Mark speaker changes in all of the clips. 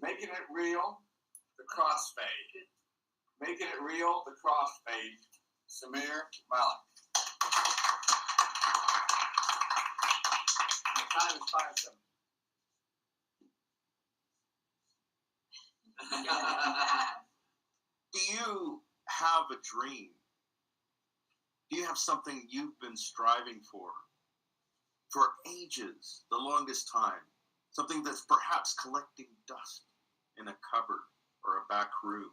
Speaker 1: Making it real, the crossfade. Making it real, the crossfade. Samir Malik. The time is 5:07.
Speaker 2: Do you have a dream? Do you have something you've been striving for ages, the longest time? Something that's perhaps collecting dust in a cupboard or a back room.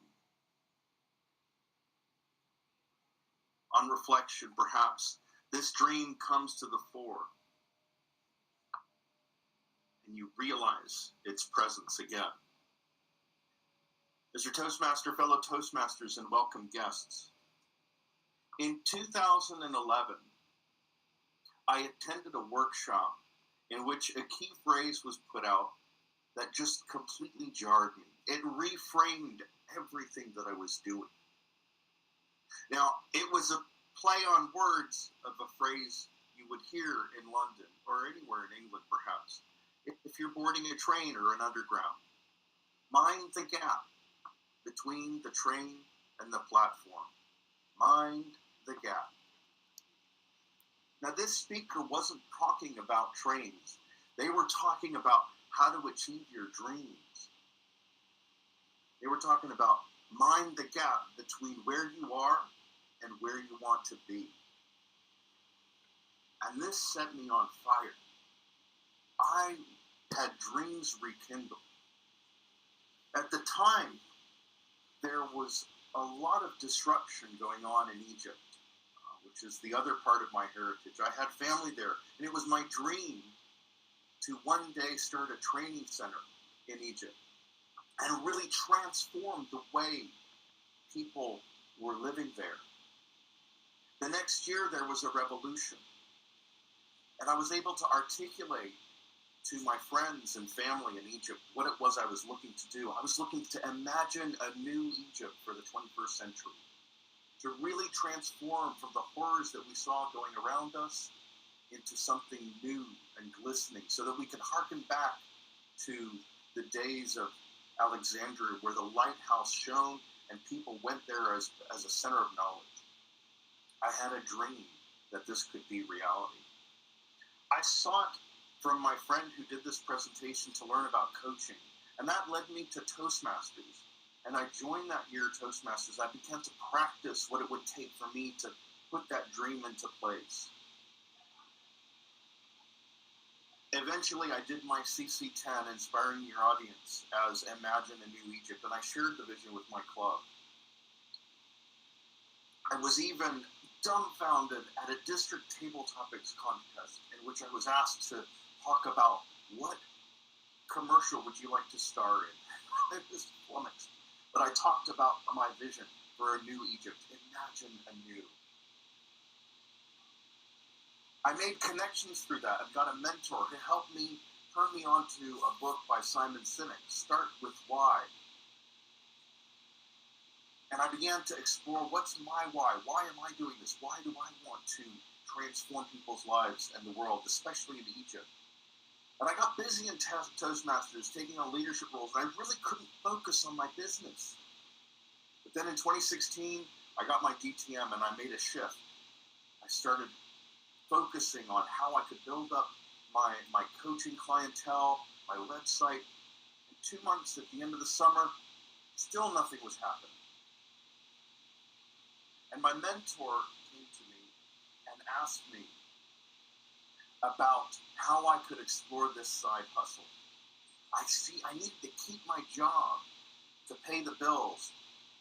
Speaker 2: On reflection, perhaps this dream comes to the fore and you realize its presence again. Mr. Toastmaster, fellow Toastmasters, and welcome guests. In 2011, I attended a workshop in which a key phrase was put out that just completely jarred me. It reframed everything that I was doing. Now, it was a play on words of a phrase you would hear in London or anywhere in England, perhaps, if you're boarding a train or an underground. Mind the gap between the train and the platform. Mind the gap. Now, this speaker wasn't talking about trains. They were talking about how to achieve your dreams. They were talking about mind the gap between where you are and where you want to be. And this set me on fire. I had dreams rekindled. At the time, there was a lot of disruption going on in Egypt, which is the other part of my heritage. I had family there, and it was my dream to one day start a training center in Egypt and really transform the way people were living there. The next year, there was a revolution, and I was able to articulate to my friends and family in Egypt what it was I was looking to do. I was looking to imagine a new Egypt for the 21st century, to really transform from the horrors that we saw going around us into something new and glistening, so that we could hearken back to the days of Alexandria, where the lighthouse shone and people went there as a center of knowledge. I had a dream that this could be reality. I sought from my friend who did this presentation to learn about coaching, and that led me to Toastmasters. And I joined that year Toastmasters. I began to practice what it would take for me to put that dream into place. Eventually, I did my CC10, Inspiring Your Audience, as Imagine a New Egypt, and I shared the vision with my club. I was even dumbfounded at a district table topics contest in which I was asked to talk about what commercial would you like to star in. It was flummoxed. But I talked about my vision for a new Egypt. Imagine anew. I made connections through that. I've got a mentor who helped me turn me on to a book by Simon Sinek, Start With Why. And I began to explore, what's my why? Why am I doing this? Why do I want to transform people's lives and the world, especially in Egypt? And I got busy in Toastmasters, taking on leadership roles, and I really couldn't focus on my business. But then in 2016, I got my DTM and I made a shift. I started focusing on how I could build up my coaching clientele, my website. In 2 months at the end of the summer, still nothing was happening. And my mentor came to me and asked me about how I could explore this side hustle. I needed to keep my job to pay the bills,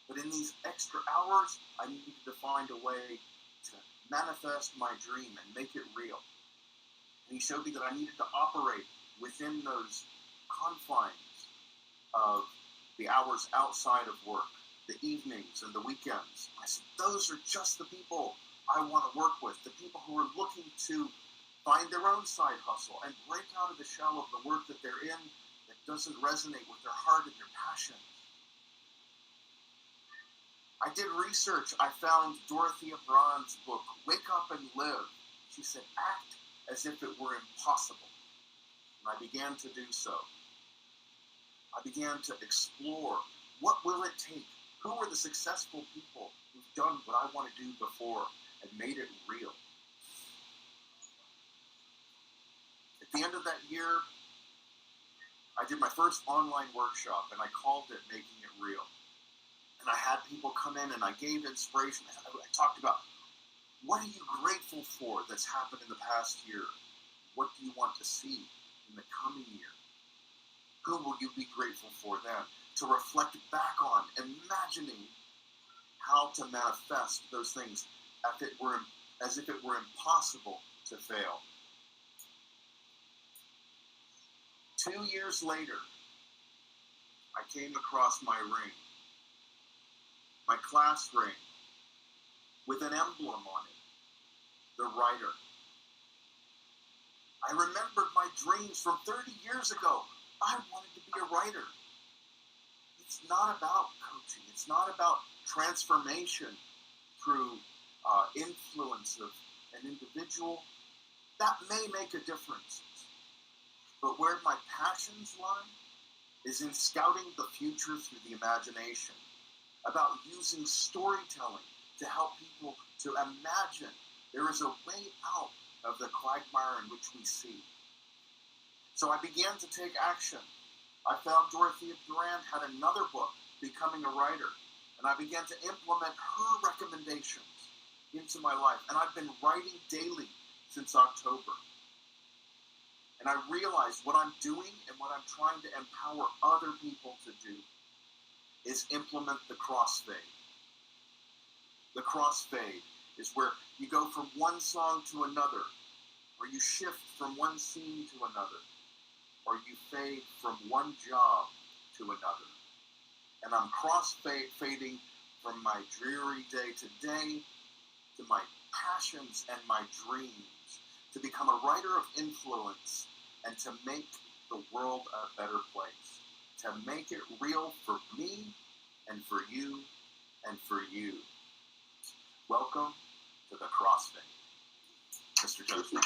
Speaker 2: but in these extra hours, I needed to find a way to manifest my dream and make it real. And he showed me that I needed to operate within those confines of the hours outside of work, the evenings and the weekends. I said, those are just the people I want to work with, the people who are looking to find their own side hustle and break out of the shell of the work that they're in that doesn't resonate with their heart and their passion. I did research. I found Dorothea Brand's book, Wake Up and Live. She said, act as if it were impossible. And I began to do so. I began to explore, what will it take? Who are the successful people who've done what I want to do before and made it real? At the end of that year, I did my first online workshop, and I called it Making It Real. And I had people come in, and I gave inspiration. I talked about, what are you grateful for that's happened in the past year? What do you want to see in the coming year? Who will you be grateful for then? To reflect back on, imagining how to manifest those things as if it were impossible to fail. 2 years later, I came across my ring, my class ring, with an emblem on it, the writer. I remembered my dreams from 30 years ago. I wanted to be a writer. It's not about coaching. It's not about transformation through influence of an individual. That may make a difference. But where my passions lie is in scouting the future through the imagination, about using storytelling to help people to imagine there is a way out of the quagmire in which we see. So I began to take action. I found Dorothea Durand had another book, Becoming a Writer, and I began to implement her recommendations into my life. And I've been writing daily since October. And I realized what I'm doing and what I'm trying to empower other people to do is implement the crossfade. The crossfade is where you go from one song to another, or you shift from one scene to another, or you fade from one job to another. And I'm cross-fading from my dreary day-to-day to my passions and my dreams, to become a writer of influence and to make the world a better place, to make it real for me and for you and for you. Welcome to the crossfade. Mr. Joseph.